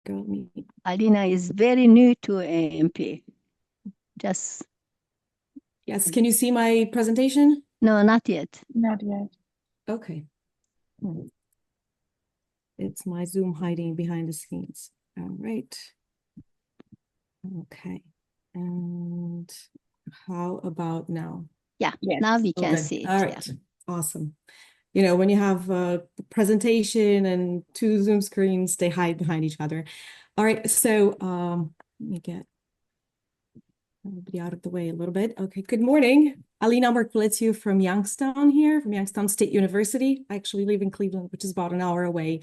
Go me. Alina is very new to AMP. Just, Yes, can you see my presentation? no, not yet. Not yet. Okay. It's my Zoom hiding behind the scenes. All right. Okay. And how about now? Yeah, Yes. now we Oh, can good. see it. All Yeah. right. Awesome. You know, when you have a presentation and two Zoom screens, they hide behind each other. All right. So let me get everybody out of the way a little bit. Okay. Good morning. Alina from Youngstown here, from Youngstown State University. I actually live in Cleveland, which is about an hour away.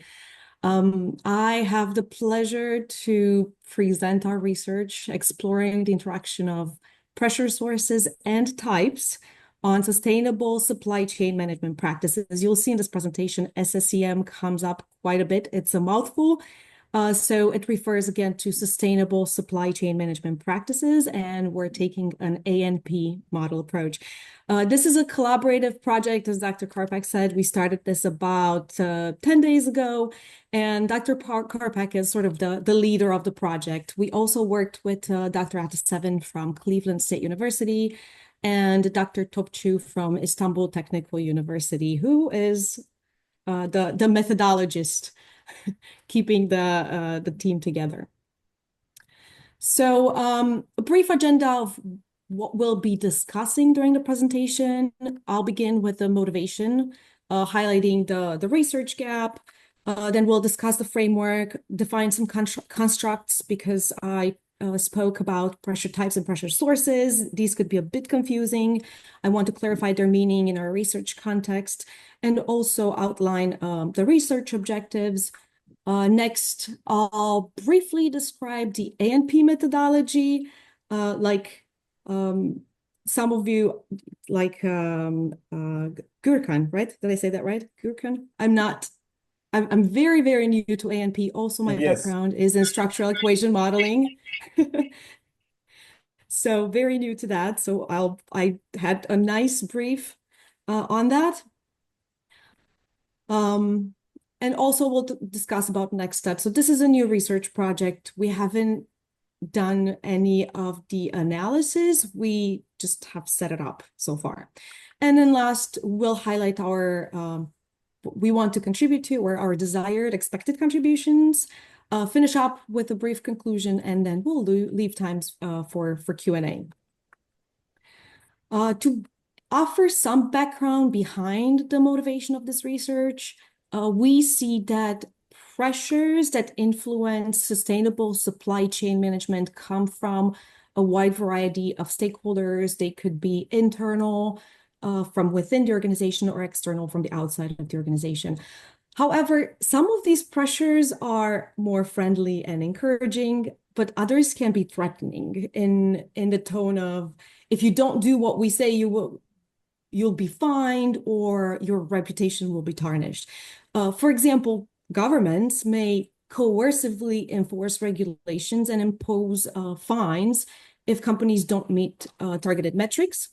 I have the pleasure to present our research exploring the interaction of pressure sources and types on sustainable supply chain management practices. You'll see in this presentation, Sscm comes up quite a bit. It's a mouthful. So it refers again to sustainable supply chain management practices, and we're taking an ANP model approach. This is a collaborative project, as Dr. Karpak said. We started this about 10 days ago, and Dr. Karpak is sort of the leader of the project. We also worked with Dr. Ataseven from Cleveland State University and Dr. Topçu from Istanbul Technical University, who is the methodologist keeping the team together. So a brief agenda of what we'll be discussing during the presentation. I'll begin with the motivation, highlighting the research gap. Then we'll discuss the framework, define some constructs, because I spoke about pressure types and pressure sources. These could be a bit confusing. I want to clarify their meaning in our research context, and also outline the research objectives. Next, I'll briefly describe the ANP methodology. Some of you, like Gürkan, right? Did I say that right? Gürkan? I'm very, very new to ANP. Also, my background is in structural equation modeling. So very new to that. So I had a nice brief on that. And also we'll discuss about next steps. So this is a new research project. We haven't done any of the analysis. We just have set it up so far. And then last, we'll highlight what we want to contribute to, or our desired expected contributions, finish up with a brief conclusion, and then we'll leave times for Q&A. To offer some background behind the motivation of this research, we see that pressures that influence sustainable supply chain management come from a wide variety of stakeholders. They could be internal, from within the organization, or external from the outside of the organization. However, some of these pressures are more friendly and encouraging, but others can be threatening in the tone of, if you don't do what we say, you'll be fined, or your reputation will be tarnished. For example, governments may coercively enforce regulations and impose fines if companies don't meet targeted metrics.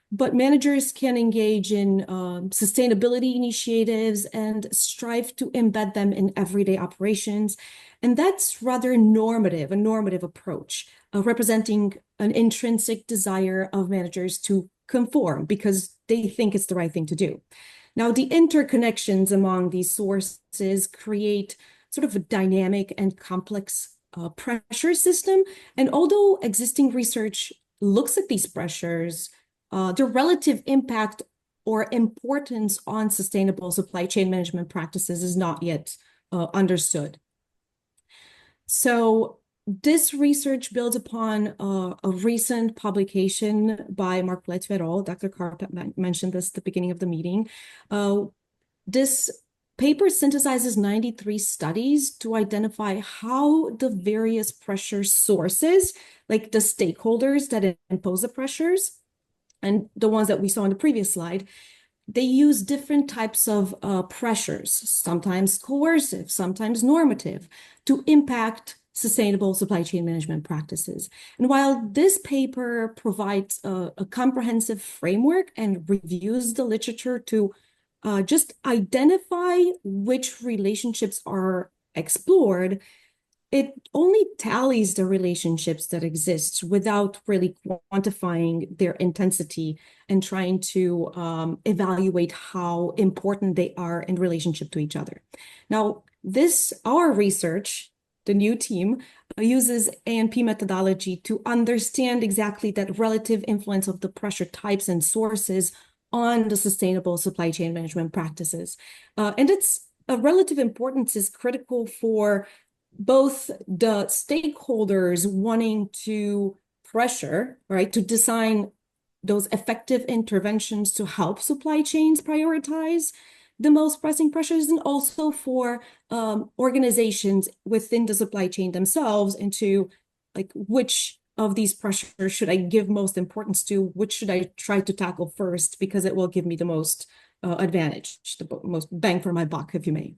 But managers can engage in sustainability initiatives and strive to embed them in everyday operations. And that's rather a normative approach, representing an intrinsic desire of managers to conform because they think it's the right thing to do. Now, the interconnections among these sources create sort of a dynamic and complex pressure system. And although existing research looks at these pressures, their relative impact or importance on sustainable supply chain management practices is not yet understood. So this research builds upon a recent publication by Mark Letz et al. Dr. Karpak mentioned this at the beginning of the meeting. This paper synthesizes 93 studies to identify how the various pressure sources, like the stakeholders that impose the pressures, and the ones that we saw in the previous slide, they use different types of pressures, sometimes coercive, sometimes normative, to impact sustainable supply chain management practices. And while this paper provides a comprehensive framework and reviews the literature to just identify which relationships are explored, it only tallies the relationships that exist without really quantifying their intensity and trying to evaluate how important they are in relationship to each other. Now, our research, the new team, uses A&P methodology to understand exactly that relative influence of the pressure types and sources on the sustainable supply chain management practices. And its relative importance is critical for both the stakeholders wanting to pressure, right, to design those effective interventions to help supply chains prioritize the most pressing pressures, and also for organizations within the supply chain themselves into like which of these pressures should I give most importance to, which should I try to tackle first because it will give me the most advantage, the most bang for my buck, if you may.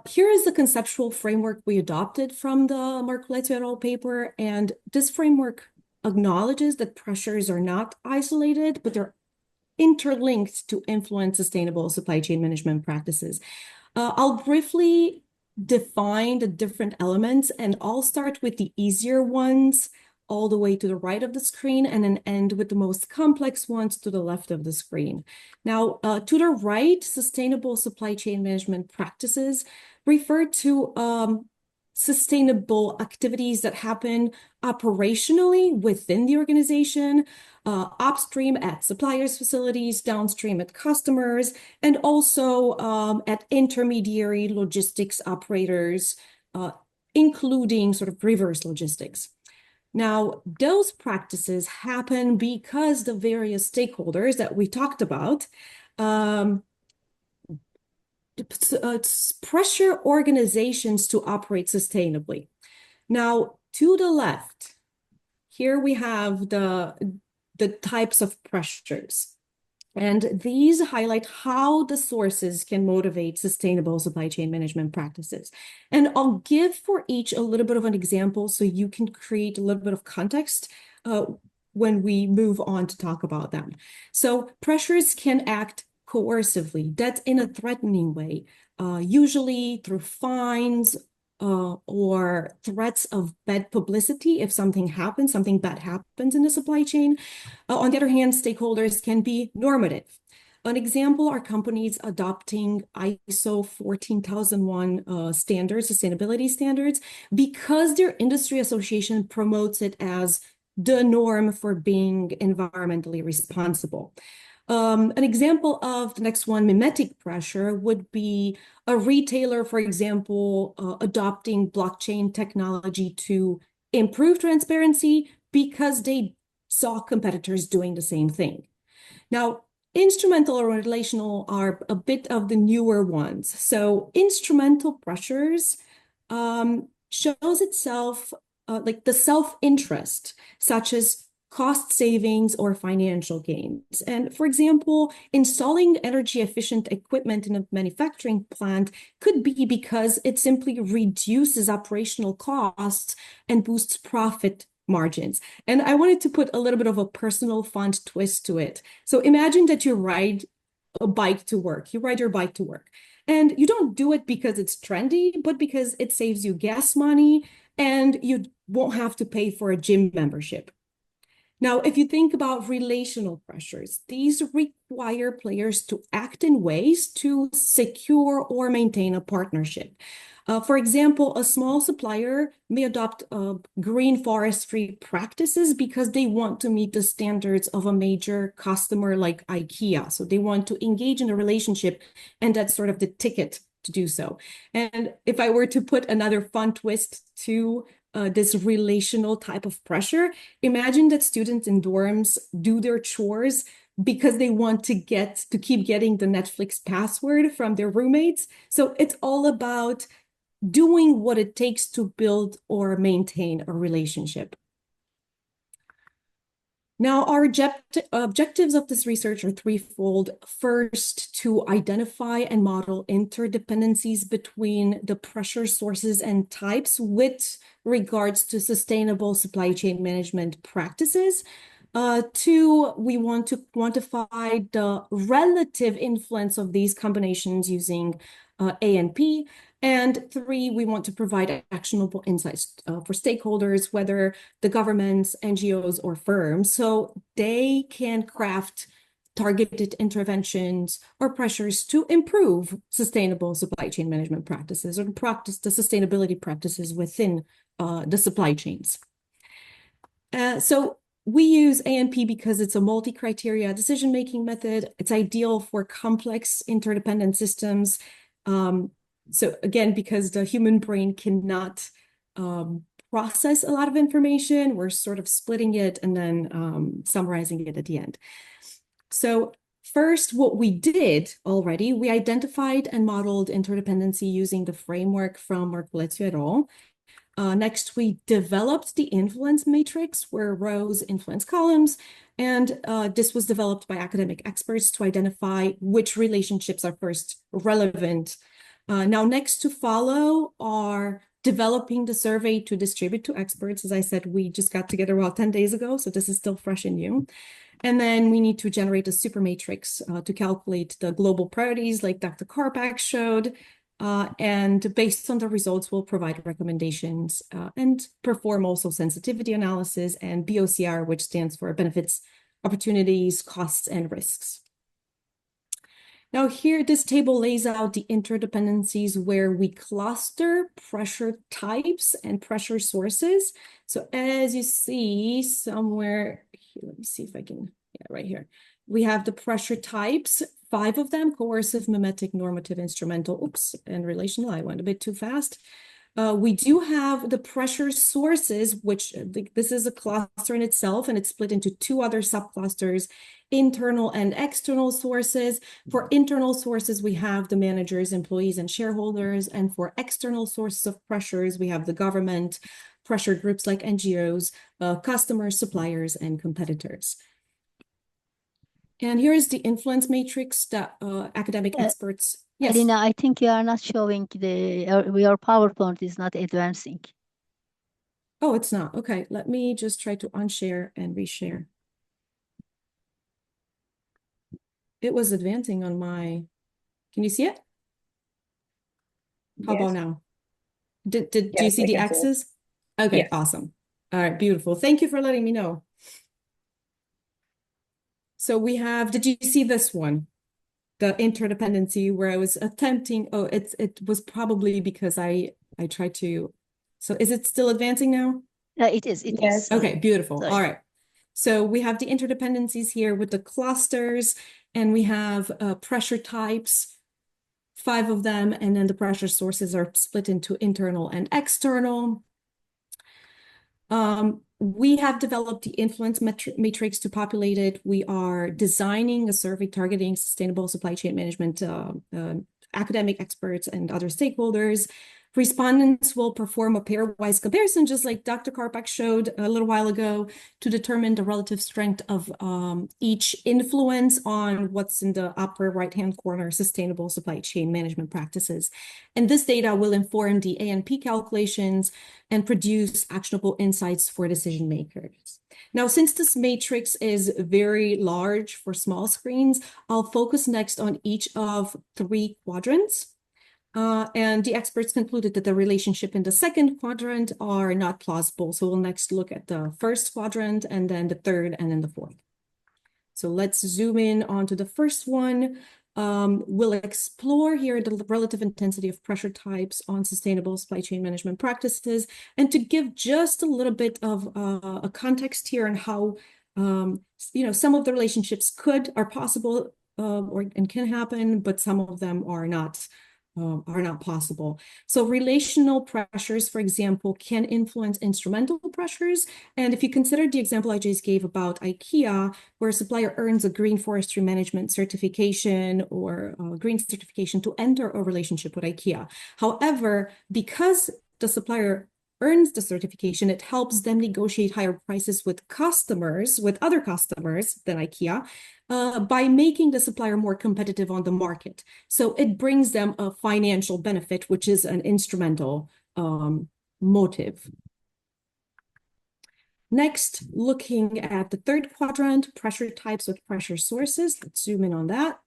Here is the conceptual framework we adopted from the Marcoletti et al. Paper, and this framework acknowledges that pressures are not isolated, but they're interlinked to influence sustainable supply chain management practices. I'll briefly define the different elements, and I'll start with the easier ones all the way to the right of the screen and then end with the most complex ones to the left of the screen. Now, to the right, sustainable supply chain management practices refer to sustainable activities that happen operationally within the organization, upstream at suppliers' facilities, downstream at customers, and also at intermediary logistics operators, including sort of reverse logistics. Now, those practices happen because the various stakeholders that we talked about pressure organizations to operate sustainably. Now, to the left, here we have the types of pressures. And these highlight how the sources can motivate sustainable supply chain management practices. And I'll give for each a little bit of an example so you can create a little bit of context when we move on to talk about them. So pressures can act coercively, that's in a threatening way, usually through fines, or threats of bad publicity if something bad happens in the supply chain. On the other hand, stakeholders can be normative. An example are companies adopting ISO 14001 standards, sustainability standards, because their industry association promotes it as the norm for being environmentally responsible. An example of the next one, mimetic pressure, would be a retailer, for example, adopting blockchain technology to improve transparency because they saw competitors doing the same thing. Now, instrumental or relational are a bit of the newer ones. So instrumental pressures shows itself like the self-interest, such as cost savings or financial gains. And for example, installing energy efficient equipment in a manufacturing plant could be because it simply reduces operational costs and boosts profit margins. And I wanted to put a little bit of a personal fun twist to it. So imagine that you ride a bike to work. You ride your bike to work. And you don't do it because it's trendy, but because it saves you gas money and you won't have to pay for a gym membership. Now, if you think about relational pressures, these require players to act in ways to secure or maintain a partnership. For example, a small supplier may adopt green forestry practices because they want to meet the standards of a major customer like IKEA. So they want to engage in a relationship, and that's sort of the ticket to do so. And if I were to put another fun twist to this relational type of pressure, imagine that students in dorms do their chores because they want to keep getting the Netflix password from their roommates. So it's all about doing what it takes to build or maintain a relationship. Now, our objectives of this research are threefold. First, to identify and model interdependencies between the pressure sources and types with regards to sustainable supply chain management practices. Two, we want to quantify the relative influence of these combinations using A&P. And three, we want to provide actionable insights for stakeholders, whether the governments, NGOs, or firms, so they can craft targeted interventions or pressures to improve sustainable supply chain management practices or practice the sustainability practices within the supply chains. So we use A&P because it's a multi-criteria decision-making method. It's ideal for complex interdependent systems. So again, because the human brain cannot process a lot of information, we're sort of splitting it and then summarizing it at the end. So first, what we did already, we identified and modeled interdependency using the framework from Marcoletti et al. Next, we developed the influence matrix where rows influence columns, and this was developed by academic experts to identify which relationships are first relevant. Now, next to follow are developing the survey to distribute to experts. As I said, we just got together about 10 days ago, so this is still fresh and new. And then we need to generate a super matrix to calculate the global priorities like Dr. Karpak showed. And based on the results, we'll provide recommendations and perform also sensitivity analysis and BOCR, which stands for benefits, opportunities, costs, and risks. Now here, this table lays out the interdependencies where we cluster pressure types and pressure sources. So as you see somewhere here, let me see if I can, yeah, right here. We have the pressure types, 5 of them: coercive, mimetic, normative, instrumental. Oops, and relational, I went a bit too fast. We do have the pressure sources, which this is a cluster in itself, and it's split into 2 other subclusters, internal and external sources. For internal sources, we have the managers, employees, and shareholders. And for external sources of pressures, we have the government, pressure groups like NGOs, customers, suppliers, and competitors. And here is the influence matrix that academic experts. Yes. Alina, I think you are not showing your PowerPoint is not advancing. Oh, it's not. Okay, let me just try to unshare and reshare. It was advancing on my, can you see it? How about now? Do you see the X's? Okay, yes. Awesome. All right, beautiful. Thank you for letting me know. So we have, did you see this one? The interdependency where I was attempting, oh, it was probably because I tried to, so is it still advancing now? It is. Okay, beautiful. Sorry. All right. So we have the interdependencies here with the clusters, and we have pressure types, 5 of them, and then the pressure sources are split into internal and external. We have developed the influence matrix to populate it. We are designing a survey targeting sustainable supply chain management, academic experts and other stakeholders. Respondents will perform a pairwise comparison, just like Dr. Karpak showed a little while ago, to determine the relative strength of each influence on what's in the upper right-hand corner, sustainable supply chain management practices. And this data will inform the A&P calculations and produce actionable insights for decision makers. Now, since this matrix is very large for small screens, I'll focus next on each of 3 quadrants. And the experts concluded that the relationship in the second quadrant are not plausible. So we'll next look at the first quadrant and then the third and then the fourth. So let's zoom in onto the first one. We'll explore here the relative intensity of pressure types on sustainable supply chain management practices. And to give just a little bit of a context here on how some of the relationships are possible and can happen, but some of them are not possible. So relational pressures, for example, can influence instrumental pressures. And if you consider the example I just gave about IKEA, where a supplier earns a green forestry management certification or green certification to enter a relationship with IKEA. However, because the supplier earns the certification, it helps them negotiate higher prices with other customers than IKEA, by making the supplier more competitive on the market. So it brings them a financial benefit, which is an instrumental motive. Next, looking at the third quadrant, pressure types with pressure sources. Let's zoom in on that.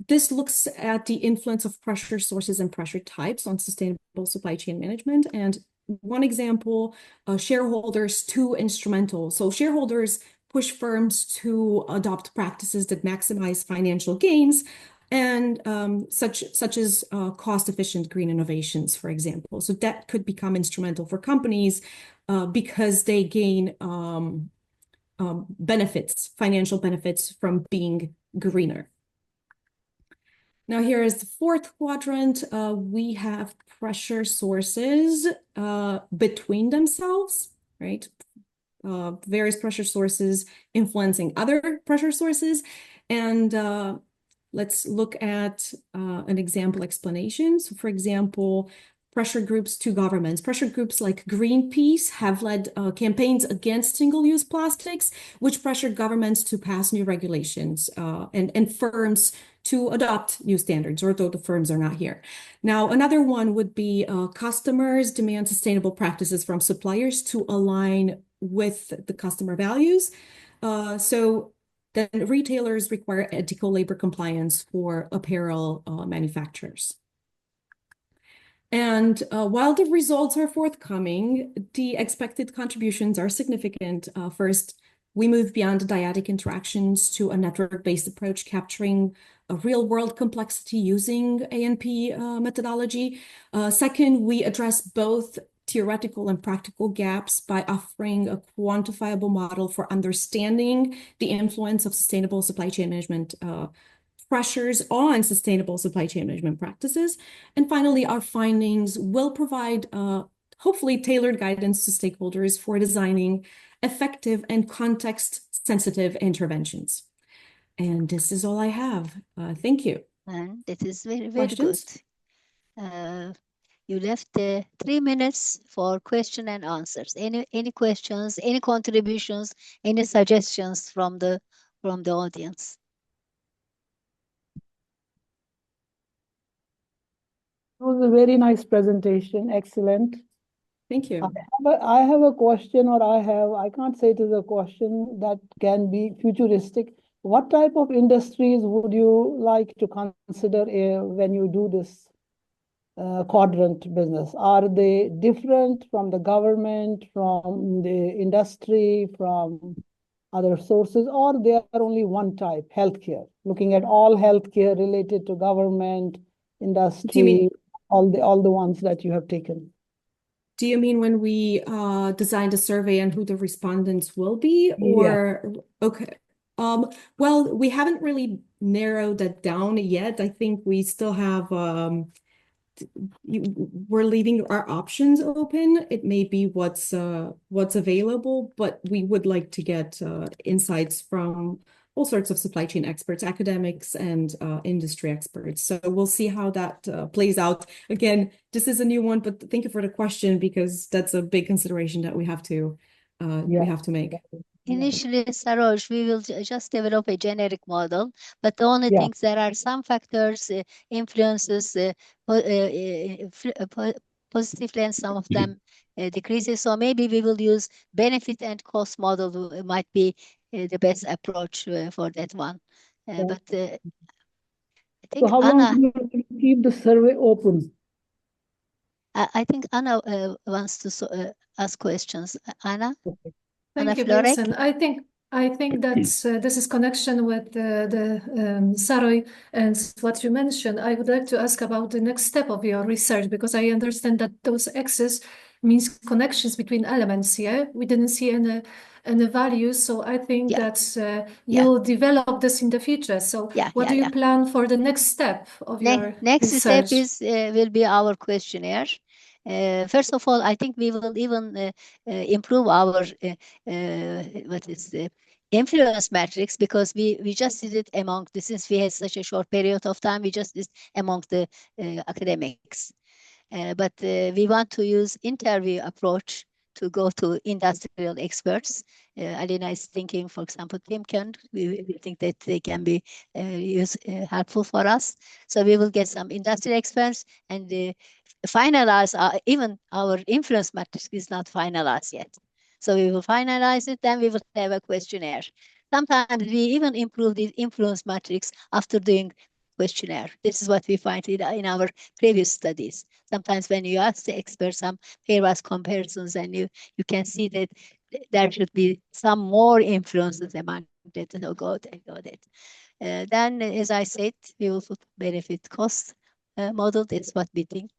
This looks at the influence of pressure sources and pressure types on sustainable supply chain management. And one example, shareholders to instrumental. So shareholders push firms to adopt practices that maximize financial gains, and such as cost-efficient green innovations, for example. So that could become instrumental for companies because they gain benefits, financial benefits from being greener. Now here is the fourth quadrant. We have pressure sources between themselves, right? Various pressure sources influencing other pressure sources. And let's look at an example explanation. So for example, pressure groups to governments. Pressure groups like Greenpeace have led campaigns against single-use plastics, which pressured governments to pass new regulations and firms to adopt new standards, although the firms are not here. Now, another one would be customers demand sustainable practices from suppliers to align with the customer values. So then retailers require ethical labor compliance for apparel manufacturers. And while the results are forthcoming, the expected contributions are significant. First, we move beyond dyadic interactions to a network-based approach, capturing a real-world complexity using A&P methodology. Second, we address both theoretical and practical gaps by offering a quantifiable model for understanding the influence of sustainable supply chain management pressures on sustainable supply chain management practices. And finally, our findings will provide hopefully tailored guidance to stakeholders for designing effective and context-sensitive interventions. And this is all I have. Thank you. That is very, very good. You left 3 minutes for question and answers. Any questions, any contributions, any suggestions from the audience? It was a very nice presentation. Excellent. Thank you. I have a question, or I can't say it is a question that can be futuristic. What type of industries would you like to consider when you do this quadrant business? Are they different from the government, from the industry, from other sources, or they are only one type, healthcare, looking at all healthcare related to government, industry, all the ones that you have taken? Do you mean when we designed a survey and who the respondents will be? Or yeah. Okay. Well, we haven't really narrowed that down yet. I think we still have we're leaving our options open. It may be what's available, but we would like to get insights from all sorts of supply chain experts, academics, and industry experts. So we'll see how that plays out. Again, this is a new one, but thank you for the question, because that's a big consideration that we have to make. Initially, Saroj, we will just develop a generic model, but the only things, there are some factors, influences positively, and some of them decreases. So maybe we will use benefit and cost model. Might be the best approach for that one. But I think, so how Anna, long do you keep the survey open? I think Anna wants to ask questions. Anna? Okay. Thank you, Birsen. I think that this is connection with the Saroy and what you mentioned. I would like to ask about the next step of your research, because I understand that those axes means connections between elements. Yeah, we didn't see any values, so I think that you'll develop this in the future. So what do you plan for the next step of your next research? step will be our questionnaire. First of all, I think we will even improve our influence matrix, because we just did it among since we had such a short period of time, we just did among the academics. But we want to use interview approach to go to industrial experts. Alina is thinking, for example, Timken. We think that they can be helpful for us. So we will get some industry experts and finalize, even our influence matrix is not finalized yet. So we will finalize it, then we will have a questionnaire. Sometimes we even improve the influence matrix after doing questionnaire. This is what we find in our previous studies. Sometimes when you ask the experts some pairwise comparisons, and you can see that there should be some more influences among that got it. Then, as I said, we will put benefit cost model. That's what we think.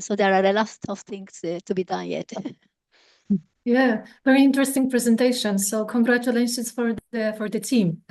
So there are a lot of things to be done yet. Yeah, very interesting presentation. So congratulations for the team.